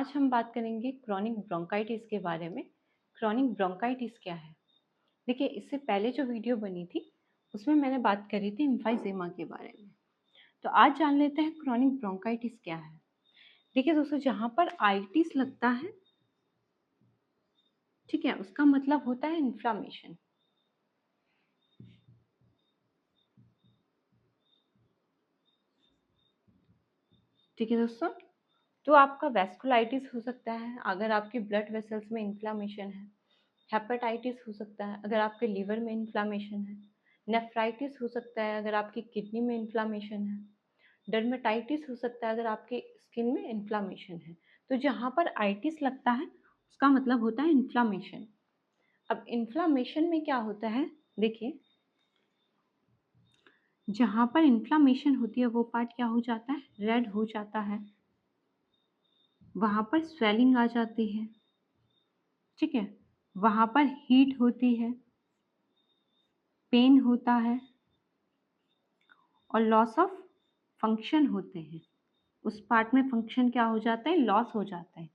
आज हम बात करेंगे क्रॉनिक ब्रोंकाइटिस के बारे में। क्रॉनिक ब्रोंकाइटिस क्या है? देखिए, इससे पहले जो वीडियो बनी थी उसमें मैंने बात करी थी एम्फाइजेमा के बारे में। तो आज जान लेते हैं क्रॉनिक ब्रोंकाइटिस क्या है। देखिए दोस्तों, जहाँ पर आइटिस लगता है, ठीक है, उसका मतलब होता है इन्फ्लामेशन। ठीक है दोस्तों, तो आपका वैस्कुलाइटिस हो सकता है अगर आपके ब्लड वेसल्स में इन्फ्लामेशन है। हेपेटाइटिस हो सकता है अगर आपके लीवर में इन्फ्लामेशन है। नेफ्राइटिस हो सकता है अगर आपकी किडनी में इन्फ्लामेशन है। डर्मेटाइटिस हो सकता है अगर आपके स्किन में इन्फ्लामेशन है। तो जहाँ पर आइटिस लगता है उसका मतलब होता है इन्फ्लामेशन। अब इन्फ्लामेशन में क्या होता है, देखिए, जहाँ पर इन्फ्लामेशन होती है वो पार्ट क्या हो जाता है, रेड हो जाता है, वहाँ पर स्वेलिंग आ जाती है, ठीक है, वहाँ पर हीट होती है, पेन होता है और लॉस ऑफ फंक्शन होते हैं। उस पार्ट में फंक्शन क्या हो जाता है, लॉस हो जाता है।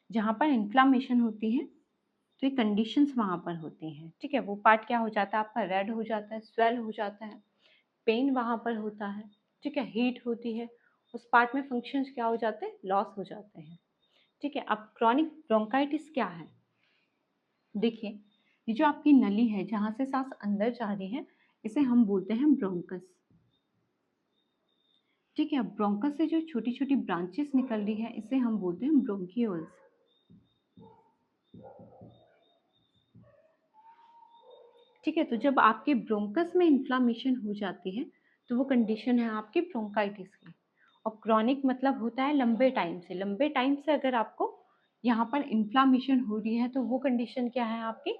जहाँ पर इन्फ्लामेशन होती है तो ये कंडीशंस वहाँ पर होती हैं, ठीक है। वो पार्ट क्या हो जाता है, आपका रेड हो जाता है, स्वेल हो जाता है, पेन वहाँ पर होता है, ठीक है, हीट होती है। उस पार्ट में फंक्शंस क्या हो जाते हैं, लॉस हो जाते हैं, ठीक है। अब क्रॉनिक ब्रोंकाइटिस क्या है? देखिए, ये जो आपकी नली है जहाँ से सांस अंदर जा रही है, इसे हम बोलते हैं ब्रोंकस, ठीक है। ब्रोंकस से जो छोटी छोटी ब्रांचेस निकल रही है इसे हम बोलते हैं ब्रोंकियोल्स, ठीक है। तो जब आपके ब्रोंकस में इन्फ्लामेशन हो जाती है तो वो कंडीशन है आपकी ब्रोंकाइटिस की। और क्रॉनिक मतलब होता है लंबे टाइम से। लंबे टाइम से अगर आपको यहाँ पर इन्फ्लामेशन हो रही है तो वो कंडीशन क्या है, आपकी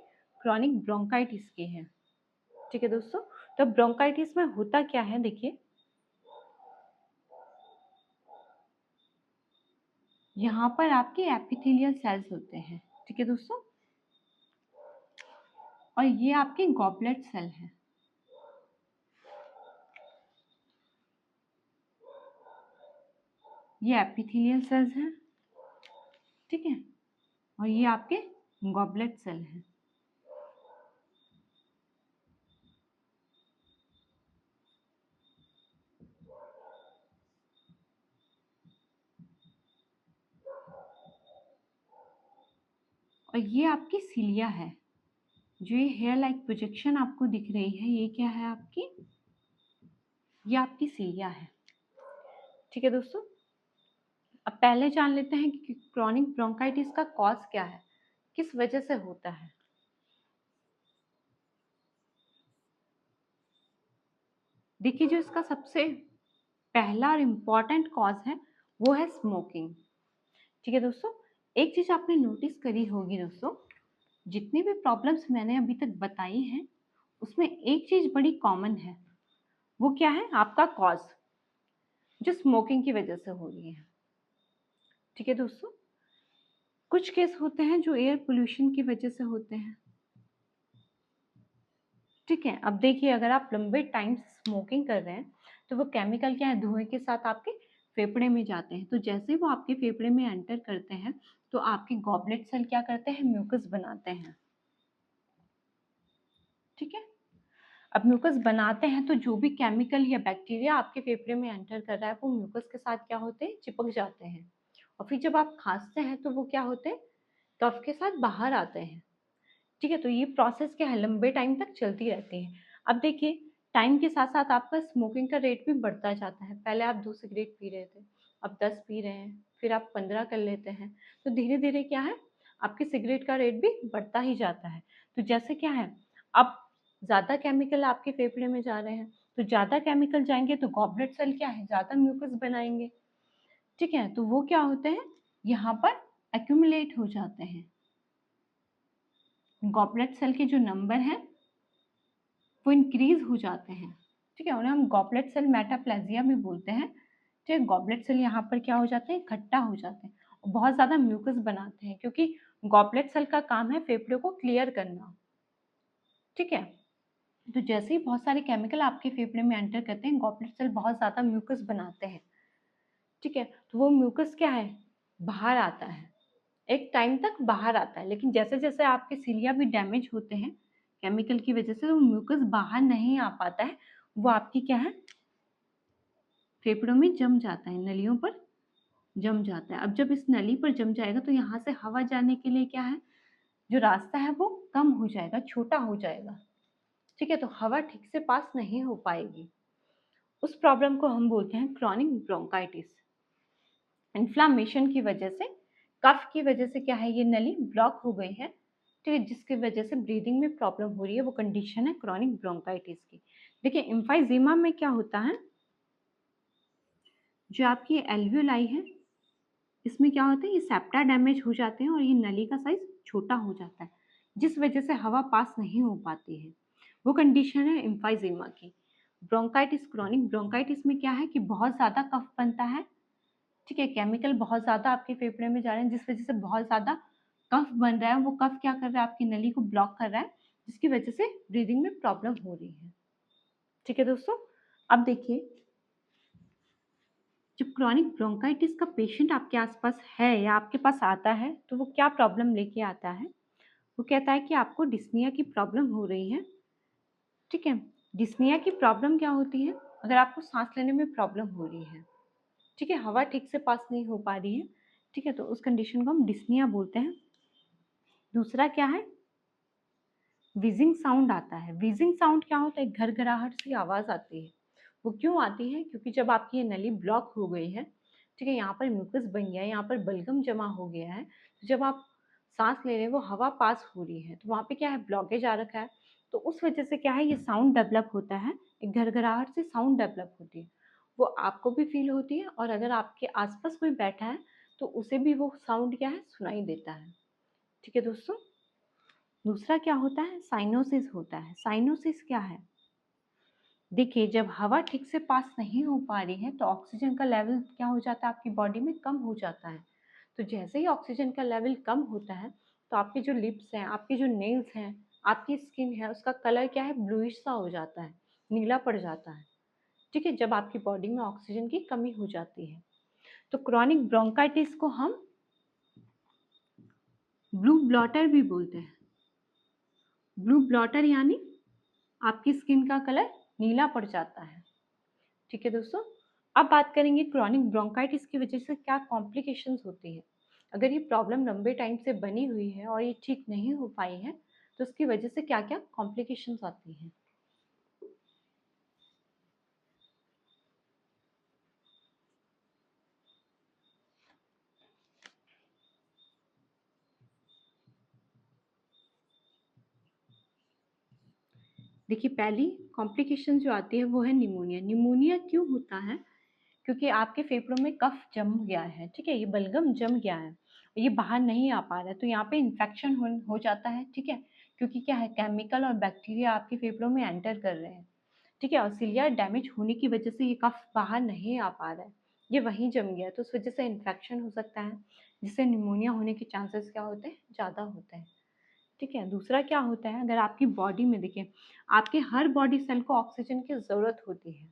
क्रॉनिक ब्रोंकाइटिस की है, ठीक है दोस्तों। तो ब्रोंकाइटिस में होता क्या है, देखिए, यहाँ पर आपके एपिथेलियल सेल्स होते हैं, ठीक है दोस्तों, और ये आपके गॉबलेट सेल हैं, ये एपिथेलियल सेल्स हैं, ठीक है, और ये आपके गॉबलेट सेल हैं। और ये आपकी सीलिया है। जो ये हेयर लाइक प्रोजेक्शन आपको दिख रही है, ये क्या है आपकी, ये आपकी सीलिया है, ठीक है दोस्तों। अब पहले जान लेते हैं कि क्रॉनिक ब्रोंकाइटिस का कॉज क्या है, किस वजह से होता है। देखिए, जो इसका सबसे पहला और इम्पॉर्टेंट कॉज है वो है स्मोकिंग, ठीक है दोस्तों। एक चीज आपने नोटिस करी होगी दोस्तों, जितनी भी प्रॉब्लम्स मैंने अभी तक बताई हैं उसमें एक चीज बड़ी कॉमन है, वो क्या है, आपका कॉज जो स्मोकिंग की वजह से हो रही है, ठीक है दोस्तों। कुछ केस होते हैं जो एयर पोल्यूशन की वजह से होते हैं, ठीक है। अब देखिए, अगर आप लंबे टाइम से स्मोकिंग कर रहे हैं तो वो केमिकल क्या है, धुएं के साथ आपके फेफड़े में जाते हैं। तो जैसे ही वो आपके फेफड़े में एंटर करते हैं तो आपके गॉबलेट सेल क्या करते हैं, म्यूकस बनाते हैं, ठीक है। अब म्यूकस बनाते हैं तो जो भी केमिकल या बैक्टीरिया आपके फेफड़े में एंटर कर रहा है वो म्यूकस के साथ क्या होते हैं, चिपक जाते हैं। और फिर जब आप खांसते हैं तो वो क्या होते हैं, कफ के साथ बाहर आते हैं, ठीक है। तो ये प्रोसेस क्या है, लंबे टाइम तक चलती रहती है। अब देखिए, टाइम के साथ साथ आपका स्मोकिंग का रेट भी बढ़ता जाता है। पहले आप 2 सिगरेट पी रहे थे, अब 10 पी रहे हैं, फिर आप 15 कर लेते हैं। तो धीरे धीरे क्या है, आपके सिगरेट का रेट भी बढ़ता ही जाता है। तो जैसे क्या है, अब ज़्यादा केमिकल आपके फेफड़े में जा रहे हैं, तो ज़्यादा केमिकल जाएंगे तो गॉबलेट सेल क्या है, ज़्यादा म्यूकस बनाएंगे, ठीक है। तो वो क्या होते हैं, यहाँ पर एक्यूमुलेट हो जाते हैं। गॉबलेट सेल के जो नंबर हैं वो इंक्रीज हो जाते हैं, ठीक है। उन्हें हम गॉबलेट सेल मेटाप्लेजिया भी बोलते हैं, ठीक है। गॉबलेट सेल यहाँ पर क्या हो जाते हैं, इकट्ठा हो जाते हैं और बहुत ज़्यादा म्यूकस बनाते हैं, क्योंकि गॉबलेट सेल का काम है फेफड़े को क्लियर करना, ठीक है। तो जैसे ही बहुत सारे केमिकल आपके फेफड़े में एंटर करते हैं, गॉबलेट सेल बहुत ज़्यादा म्यूकस बनाते हैं, ठीक है। तो वो म्यूकस क्या है, बाहर आता है, एक टाइम तक बाहर आता है, लेकिन जैसे जैसे आपके सिलिया भी डैमेज होते हैं केमिकल की वजह से, तो म्यूकस बाहर नहीं आ पाता है, वो आपकी क्या है, फेफड़ों में जम जाता है, नलियों पर जम जाता है। अब जब इस नली पर जम जाएगा तो यहाँ से हवा जाने के लिए क्या है, जो रास्ता है वो कम हो जाएगा, छोटा हो जाएगा, ठीक है, तो हवा ठीक से पास नहीं हो पाएगी। उस प्रॉब्लम को हम बोलते हैं क्रॉनिक ब्रोंकाइटिस। इन्फ्लामेशन की वजह से, कफ की वजह से क्या है, ये नली ब्लॉक हो गई है, ठीक है, जिसकी वजह से ब्रीदिंग में प्रॉब्लम हो रही है, वो कंडीशन है क्रॉनिक ब्रोंकाइटिस की। देखिए एम्फाइजीमा में क्या होता है, जो आपकी एल्वियोलाई है, इसमें क्या होता है, ये सेप्टा डैमेज हो जाते हैं और ये नली का साइज छोटा हो जाता है, जिस वजह से हवा पास नहीं हो पाती है, वो कंडीशन है एम्फाइजीमा की। ब्रोंकाइटिस, क्रॉनिक ब्रोंकाइटिस में क्या है कि बहुत ज़्यादा कफ बनता है, ठीक है, केमिकल बहुत ज़्यादा आपके फेफड़े में जा रहे हैं, जिस वजह से बहुत ज़्यादा कफ बन रहा है, वो कफ क्या कर रहा है, आपकी नली को ब्लॉक कर रहा है, जिसकी वजह से ब्रीदिंग में प्रॉब्लम हो रही है, ठीक है दोस्तों। अब देखिए, जब क्रॉनिक ब्रोंकाइटिस का पेशेंट आपके आसपास है या आपके पास आता है, तो वो क्या प्रॉब्लम लेके आता है, वो कहता है कि आपको डिस्निया की प्रॉब्लम हो रही है, ठीक है। डिस्निया की प्रॉब्लम क्या होती है, अगर आपको सांस लेने में प्रॉब्लम हो रही है, ठीक है, हवा ठीक से पास नहीं हो पा रही है, ठीक है, तो उस कंडीशन को हम डिस्निया बोलते हैं। दूसरा क्या है, विजिंग साउंड आता है। विजिंग साउंड क्या होता है, घरघराहट सी आवाज आती है। वो क्यों आती है, क्योंकि जब आपकी ये नली ब्लॉक हो गई है, ठीक है, यहाँ पर म्यूकस बन गया है, यहाँ पर बलगम जमा हो गया है, तो जब आप सांस ले रहे हैं वो हवा पास हो रही है, तो वहाँ पे क्या है, ब्लॉकेज आ रखा है, तो उस वजह से क्या है, ये साउंड डेवलप होता है, एक घरघराहट से साउंड डेवलप होती है, वो आपको भी फील होती है, और अगर आपके आसपास कोई बैठा है तो उसे भी वो साउंड क्या है, सुनाई देता है, ठीक है दोस्तों। दूसरा क्या होता है, साइनोसिस होता है। साइनोसिस क्या है, देखिए जब हवा ठीक से पास नहीं हो पा रही है तो ऑक्सीजन का लेवल क्या हो जाता है, आपकी बॉडी में कम हो जाता है, तो जैसे ही ऑक्सीजन का लेवल कम होता है, तो आपके जो लिप्स हैं, आपके जो नेल्स हैं, आपकी स्किन है, उसका कलर क्या है, ब्लूइश सा हो जाता है, नीला पड़ जाता है, ठीक है, जब आपकी बॉडी में ऑक्सीजन की कमी हो जाती है। तो क्रॉनिक ब्रोंकाइटिस को हम ब्लू ब्लॉटर भी बोलते हैं। ब्लू ब्लॉटर यानी आपकी स्किन का कलर नीला पड़ जाता है, ठीक है दोस्तों। अब बात करेंगे क्रॉनिक ब्रोंकाइटिस की वजह से क्या कॉम्प्लिकेशंस होती है। अगर ये प्रॉब्लम लंबे टाइम से बनी हुई है और ये ठीक नहीं हो पाई है, तो उसकी वजह से क्या क्या कॉम्प्लिकेशंस आती हैं। देखिए पहली कॉम्प्लिकेशन जो आती है वो है निमोनिया। निमोनिया क्यों होता है, क्योंकि आपके फेफड़ों में कफ जम गया है, ठीक है, ये बलगम जम गया है, ये बाहर नहीं आ पा रहा है, तो यहाँ पे इन्फेक्शन हो जाता है, ठीक है, क्योंकि क्या है, केमिकल और बैक्टीरिया आपके फेफड़ों में एंटर कर रहे हैं, ठीक है, और सिलिया डैमेज होने की वजह से ये कफ बाहर नहीं आ पा रहा है, ये वहीं जम गया है, तो उस वजह से इन्फेक्शन हो सकता है, जिससे निमोनिया होने के चांसेस क्या होते हैं, ज़्यादा होते हैं, ठीक है। दूसरा क्या होता है, अगर आपकी बॉडी में देखिए, आपके हर बॉडी सेल को ऑक्सीजन की ज़रूरत होती है,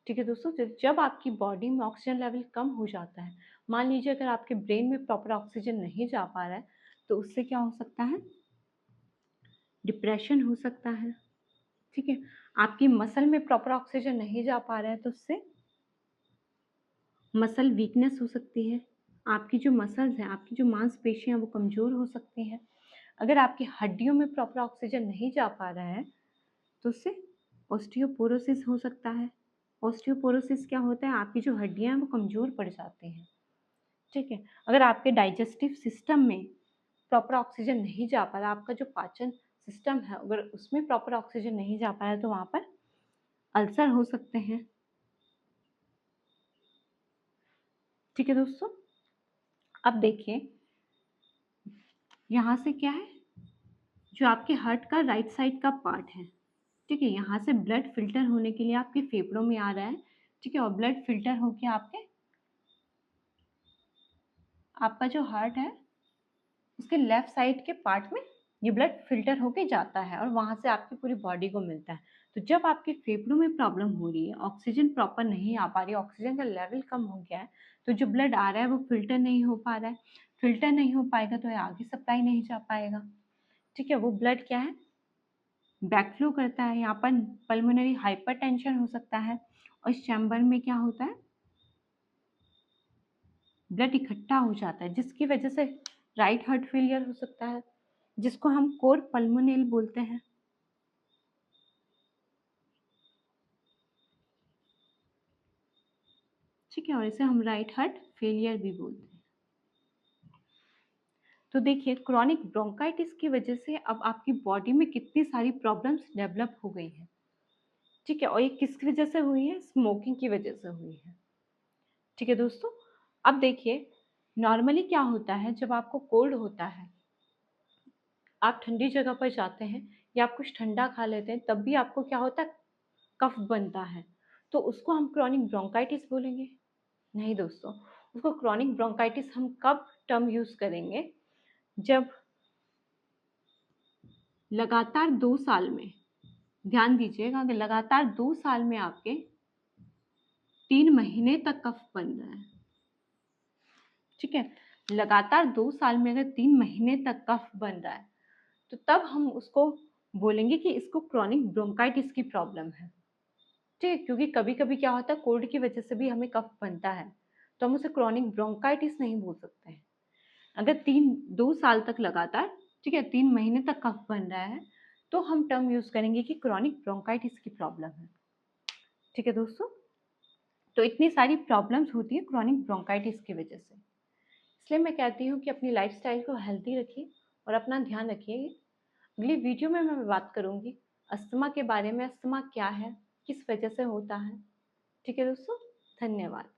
ठीक है दोस्तों। जब आपकी बॉडी में ऑक्सीजन लेवल कम हो जाता है, मान लीजिए अगर आपके ब्रेन में प्रॉपर ऑक्सीजन नहीं जा पा रहा है, तो उससे क्या हो सकता है, डिप्रेशन हो सकता है, ठीक है। आपकी मसल में प्रॉपर ऑक्सीजन नहीं जा पा रहा है, तो उससे मसल वीकनेस हो सकती है, आपकी जो मसल्स हैं, आपकी जो मांसपेशियां वो कमज़ोर हो सकती हैं। अगर आपकी हड्डियों में प्रॉपर ऑक्सीजन नहीं जा पा रहा है, तो उससे ऑस्टियोपोरोसिस हो सकता है। ऑस्टियोपोरोसिस क्या होता है, आपकी जो हड्डियां हैं वो कमज़ोर पड़ जाती हैं, ठीक है। अगर आपके डाइजेस्टिव सिस्टम में प्रॉपर ऑक्सीजन नहीं जा पा रहा, आपका जो पाचन सिस्टम है अगर उसमें प्रॉपर ऑक्सीजन नहीं जा पा रहा है, तो वहाँ पर अल्सर हो सकते हैं, ठीक है दोस्तों। अब देखिए यहाँ से क्या है, जो आपके हार्ट का राइट साइड का पार्ट है, ठीक है, यहाँ से ब्लड फिल्टर होने के लिए आपके फेफड़ों में आ रहा है, ठीक है, और ब्लड फिल्टर होके आपके, आपका जो हार्ट है उसके लेफ्ट साइड के पार्ट में ये ब्लड फिल्टर होके जाता है और वहाँ से आपकी पूरी बॉडी को मिलता है। तो जब आपके फेफड़ों में प्रॉब्लम हो रही है, ऑक्सीजन प्रॉपर नहीं आ पा रही है, ऑक्सीजन का लेवल कम हो गया है, तो जो ब्लड आ रहा है वो फिल्टर नहीं हो पा रहा है। फिल्टर नहीं हो पाएगा तो ये आगे सप्लाई नहीं जा पाएगा। ठीक है, वो ब्लड क्या है, बैकफ्लो करता है। यहाँ पर पल्मोनरी हाइपरटेंशन हो सकता है और इस चैम्बर में क्या होता है, ब्लड इकट्ठा हो जाता है, जिसकी वजह से राइट हार्ट फेलियर हो सकता है, जिसको हम कोर पल्मोनेल बोलते हैं। ठीक है, और इसे हम राइट हार्ट फेलियर भी बोलते हैं। तो देखिए, क्रॉनिक ब्रोंकाइटिस की वजह से अब आपकी बॉडी में कितनी सारी प्रॉब्लम्स डेवलप हो गई हैं। ठीक है, और ये किसकी वजह से हुई है, स्मोकिंग की वजह से हुई है। ठीक है दोस्तों, अब देखिए, नॉर्मली क्या होता है, जब आपको कोल्ड होता है, आप ठंडी जगह पर जाते हैं या आप कुछ ठंडा खा लेते हैं, तब भी आपको क्या होता है, कफ बनता है। तो उसको हम क्रॉनिक ब्रोंकाइटिस बोलेंगे? नहीं दोस्तों, उसको क्रॉनिक ब्रोंकाइटिस हम कब टर्म यूज करेंगे, जब लगातार 2 साल में, ध्यान दीजिएगा कि लगातार 2 साल में आपके 3 महीने तक कफ बन रहा है। ठीक है, लगातार 2 साल में अगर 3 महीने तक कफ बन रहा है, तो तब हम उसको बोलेंगे कि इसको क्रॉनिक ब्रोंकाइटिस की प्रॉब्लम है। ठीक है, क्योंकि कभी कभी क्या होता है, कोल्ड की वजह से भी हमें कफ बनता है, तो हम उसे क्रॉनिक ब्रोंकाइटिस नहीं बोल सकते हैं। अगर 2 साल तक लगातार, ठीक है, 3 महीने तक कफ बन रहा है, तो हम टर्म यूज करेंगे कि क्रॉनिक ब्रोंकाइटिस की प्रॉब्लम है। ठीक है दोस्तों, तो इतनी सारी प्रॉब्लम्स होती है क्रॉनिक ब्रोंकाइटिस की वजह से। इसलिए मैं कहती हूँ कि अपनी लाइफस्टाइल को हेल्दी रखिए और अपना ध्यान रखिए। अगली वीडियो में मैं बात करूँगी अस्थमा के बारे में, अस्थमा क्या है, किस वजह से होता है। ठीक है दोस्तों, धन्यवाद।